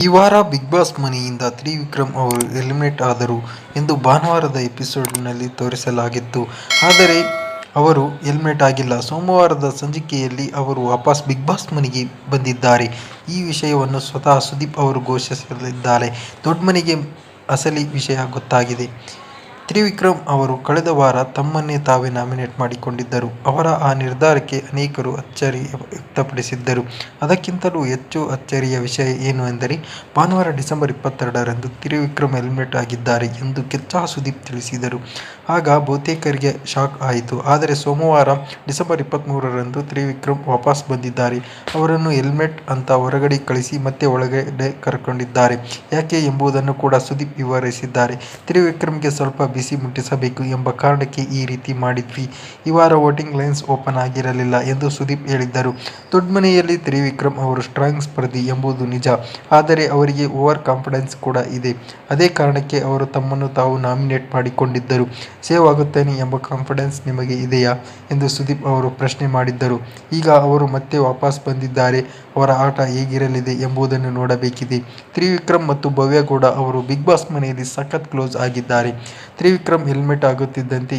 ಈ ವಾರ big boss ಮನೆಯಿಂದ ತ್ರಿವಿಕ್ರಮ್ ಅವರು ಎಲಿಮಿನೇಟ್ ಆದರು ಎಂದು ಭಾನುವಾರದ ಎಪಿಸೋಡ್ನಲ್ಲಿ ತೋರಿಸಲಾಗಿತ್ತು. ಆದರೆ ಅವರು ಎಲಿಮಿನೇಟ್ ಆಗಿಲ್ಲ. ಸೋಮವಾರದ ಸಂಚಿಕೆಯಲ್ಲಿ ಅವರು ವಾಪಸ್ ಬಿಗ್ ಬಾಸ್ ಮನೆಗೆ ಬಂದಿದ್ದಾರೆ. ಈ ವಿಷಯವನ್ನು ಸ್ವತಃ ಸುದೀಪ್ ಅವರು ಘೋಷಿಸಲಿದ್ದಾರೆ. ದೊಡ್ಡ ಮನೆಗೆ ಅಸಲಿ ವಿಷಯ ಗೊತ್ತಾಗಿದೆ. ತ್ರಿವಿಕ್ರಮ್ ಅವರು ಕಳೆದ ವಾರ ತಮ್ಮನ್ನೇ ತಾವೇ ನಾಮಿನೇಟ್ ಮಾಡಿಕೊಂಡಿದ್ದರು. ಅವರ ಆ ನಿರ್ಧಾರಕ್ಕೆ ಅನೇಕರು ಅಚ್ಚರಿ ವ್ಯಕ್ತಪಡಿಸಿದ್ದರು. ಅದಕ್ಕಿಂತಲೂ ಹೆಚ್ಚು ಅಚ್ಚರಿಯ ವಿಷಯ ಏನು ಎಂದರೆ, ಭಾನುವಾರ ಡಿಸೆಂಬರ್ 22ರಂದು ತ್ರಿವಿಕ್ರಮ್ ಎಲಿಮಿನೇಟ್ ಆಗಿದ್ದಾರೆ ಎಂದು ಕಿಚ್ಚ ಸುದೀಪ್ ತಿಳಿಸಿದರು. ಆಗ ಬಹುತೇಕರಿಗೆ ಶಾಕ್ ಆಯಿತು. ಆದರೆ ಸೋಮವಾರ ಡಿಸೆಂಬರ್ 23ರಂದು ತ್ರಿವಿಕ್ರಮ್ ವಾಪಸ್ ಬಂದಿದ್ದಾರೆ. ಅವರನ್ನು ಎಲಿಮಿನೇಟ್ ಅಂತ ಹೊರಗಡೆ ಕಳಿಸಿ ಮತ್ತೆ ಒಳಗಡೆ ಕರ್ಕೊಂಡಿದ್ದಾರೆ. ಯಾಕೆ ಎಂಬುದನ್ನು ಕೂಡ ಸುದೀಪ್ ವಿವರಿಸಿದ್ದಾರೆ. ತ್ರಿವಿಕ್ರಮ್ಗೆ ಸ್ವಲ್ಪ ಬಿಸಿ ಮುಟ್ಟಿಸಬೇಕು ಎಂಬ ಕಾರಣಕ್ಕೆ ಈ ರೀತಿ ಮಾಡಿದ್ವಿ. ಈ ವಾರ ವೋಟಿಂಗ್ ಲೈನ್ಸ್ ಓಪನ್ ಆಗಿರಲಿಲ್ಲ ಎಂದು ಸುದೀಪ್ ಹೇಳಿದ್ದರು. ದೊಡ್ಡಮನೆಯಲ್ಲಿ ತ್ರಿವಿಕ್ರಮ್ ಅವರು ಸ್ಟ್ರಾಂಗ್ ಸ್ಪರ್ಧಿ ಎಂಬುದು ನಿಜ. ಆದರೆ ಅವರಿಗೆ ಓವರ್ ಕಾನ್ಫಿಡೆನ್ಸ್ ಕೂಡ ಇದೆ. ಅದೇ ಕಾರಣಕ್ಕೆ ಅವರು ತಮ್ಮನ್ನು ತಾವು ನಾಮಿನೇಟ್ ಮಾಡಿಕೊಂಡಿದ್ದರು. ಸೇವ್ ಆಗುತ್ತೇನೆ ಎಂಬ ಕಾನ್ಫಿಡೆನ್ಸ್ ನಿಮಗೆ ಇದೆಯಾ ಎಂದು ಸುದೀಪ್ ಅವರು ಪ್ರಶ್ನೆ ಮಾಡಿದ್ದರು. ಈಗ ಅವರು ಮತ್ತೆ ವಾಪಸ್ ಬಂದಿದ್ದಾರೆ. ಅವರ ಆಟ ಹೇಗಿರಲಿದೆ ಎಂಬುದನ್ನು ನೋಡಬೇಕಿದೆ. ತ್ರಿವಿಕ್ರಮ್ ಮತ್ತು ಭವ್ಯ ಗೌಡ ಅವರು ಬಿಗ್ ಬಾಸ್ ಮನೆಯಲ್ಲಿ ಸಖತ್ ಕ್ಲೋಸ್ ಆಗಿದ್ದಾರೆ. ತ್ರಿವಿಕ್ರಮ್ ಎಲಿಮಿನೇಟ್ ಆಗುತ್ತಿದ್ದಂತೆ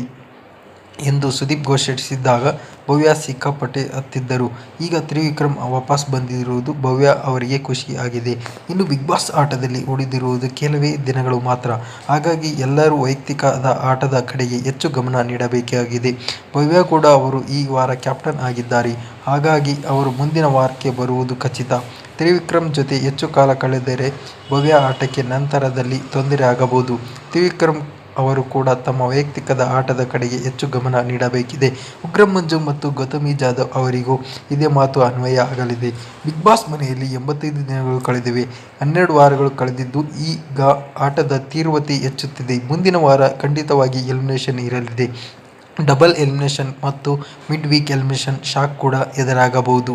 ಎಂದು ಸುದೀಪ್ ಘೋಷಿಸಿದಾಗ ಭವ್ಯ ಸಿಕ್ಕಾಪಟ್ಟೆ ಹತ್ತಿದ್ದರು. ಈಗ ತ್ರಿವಿಕ್ರಮ್ ವಾಪಸ್ ಬಂದಿರುವುದು ಭವ್ಯ ಅವರಿಗೆ ಖುಷಿ ಆಗಿದೆ. ಇನ್ನು ಬಿಗ್ ಬಾಸ್ ಆಟದಲ್ಲಿ ಉಳಿದಿರುವುದು ಕೆಲವೇ ದಿನಗಳು ಮಾತ್ರ. ಹಾಗಾಗಿ ಎಲ್ಲರೂ ವೈಯಕ್ತಿಕದ ಆಟದ ಕಡೆಗೆ ಹೆಚ್ಚು ಗಮನ ನೀಡಬೇಕಾಗಿದೆ. ಭವ್ಯ ಕೂಡ ಅವರು ಈ ವಾರ ಕ್ಯಾಪ್ಟನ್ ಆಗಿದ್ದಾರೆ. ಹಾಗಾಗಿ ಅವರು ಮುಂದಿನ ವಾರಕ್ಕೆ ಬರುವುದು ಖಚಿತ. ತ್ರಿವಿಕ್ರಮ್ ಜೊತೆ ಹೆಚ್ಚು ಕಾಲ ಕಳೆದರೆ ಭವ್ಯ ಆಟಕ್ಕೆ ನಂತರದಲ್ಲಿ ತೊಂದರೆ ಆಗಬಹುದು. ತ್ರಿವಿಕ್ರಮ್ ಅವರು ಕೂಡ ತಮ್ಮ ವೈಯಕ್ತಿಕದ ಆಟದ ಕಡೆಗೆ ಹೆಚ್ಚು ಗಮನ ನೀಡಬೇಕಿದೆ. ಉಗ್ರ ಮಂಜು ಮತ್ತು ಗೌತಮಿ ಜಾಧವ್ ಅವರಿಗೂ ಇದೇ ಮಾತು ಅನ್ವಯ ಆಗಲಿದೆ. ಬಿಗ್ ಬಾಸ್ ಮನೆಯಲ್ಲಿ 85 ದಿನಗಳು ಕಳೆದಿವೆ. 12 ವಾರಗಳು ಕಳೆದಿದ್ದು ಈಗ ಆಟದ ತೀವ್ರತೆ ಹೆಚ್ಚುತ್ತಿದೆ. ಮುಂದಿನ ವಾರ ಖಂಡಿತವಾಗಿ ಎಲಿಮಿನೇಷನ್ ಇರಲಿದೆ. ಡಬಲ್ ಎಲಿಮಿನೇಷನ್ ಮತ್ತು ಮಿಡ್ ವೀಕ್ ಎಲಿಮಿನೇಷನ್ ಶಾಕ್ ಕೂಡ ಎದುರಾಗಬಹುದು.